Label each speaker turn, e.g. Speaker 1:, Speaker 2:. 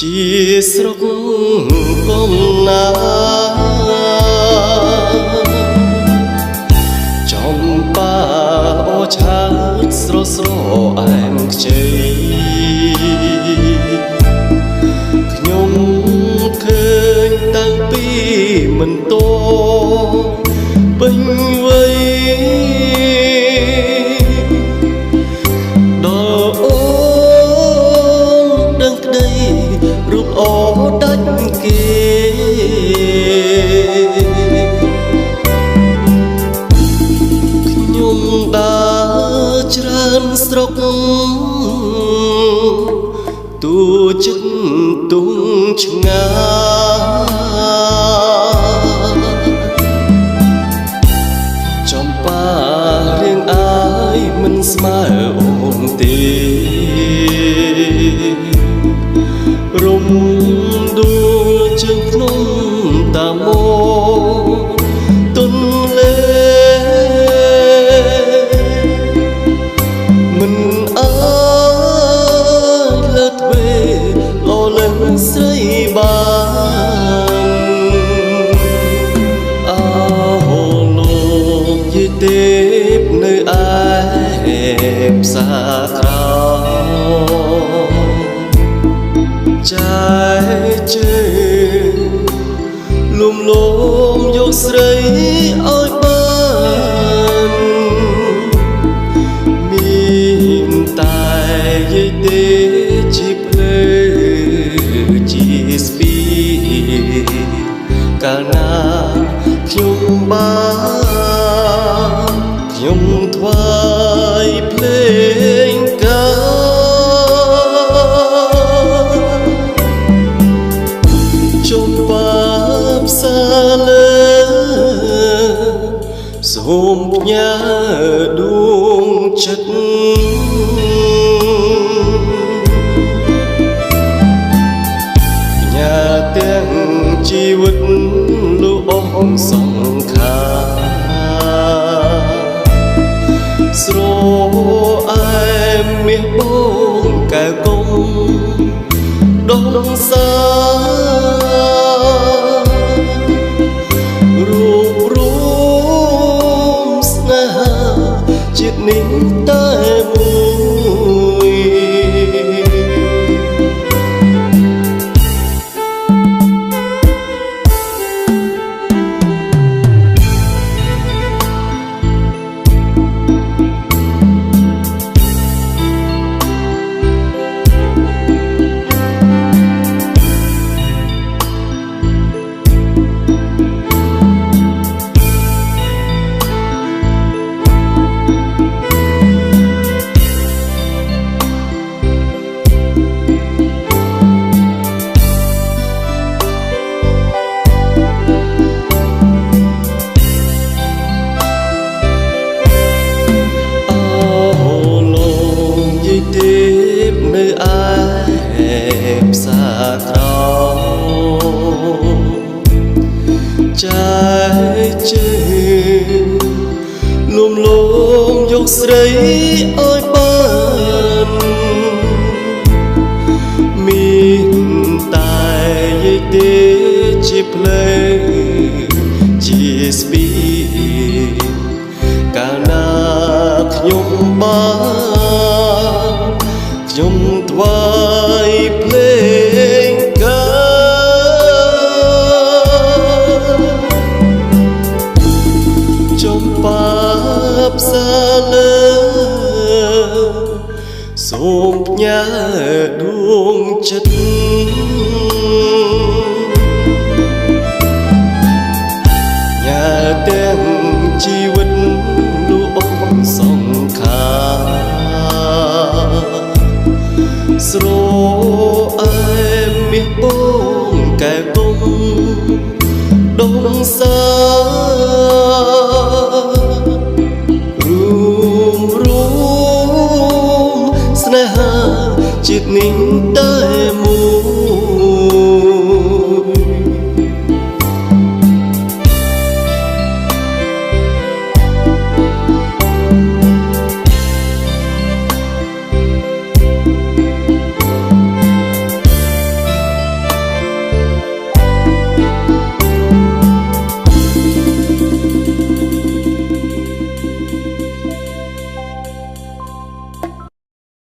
Speaker 1: ជាស្រុកកុំណាចំបាអូឆាតស្រស់ស្រអែមខ្ចីខ្ញុំឃើញតាំងពីមិនតពេញវ័យដល់អូនដឹងក្តីរូបអូដាច់គេខ្ញុំដើរច្រើនស្រុកទូចិត្តទុំឆ្ងាចំបារៀងអាយមិនស្មើអូនទេរំដួលជើងភ្នំតាមកទន្លេមិនលើទ្វេលលើស្រីបានអោលោកយីទេពនៅឯផ្សារក្រោចាយជើងលុំលោមយកស្រីឲ្យបានមានតែយាយទេជាភ្លើជាស្ពីកាលណាខ្ញុំបានខ្ញុំថ្វាយភ្លេងចំបាផ្សារលើសូមផ្ញើដួងចិត្តផ្ញើទាំងជីវិតលោកអងសង្ខារស្រអែមមាសបងកែវកុំដងសារូបស្នេហាជាតិនេះតែមួយនៅឯផ្សារក្រោចាយជើងលុំលោមយកស្រីឲ្យបានមានតែយាយទេជាភ្លើជាស្ពីកាលណាខ្ញុំបានខ្ញុំថ្វាយភ្លេងចំបាផ្សារលើសូមផ្ញើដួងចិត្តញ៉ាទាំងជីវិតលោកអងសង្ខារស្រអែមមាសបងកែវកុំដងសារួមស្នេហាជាតិនេះ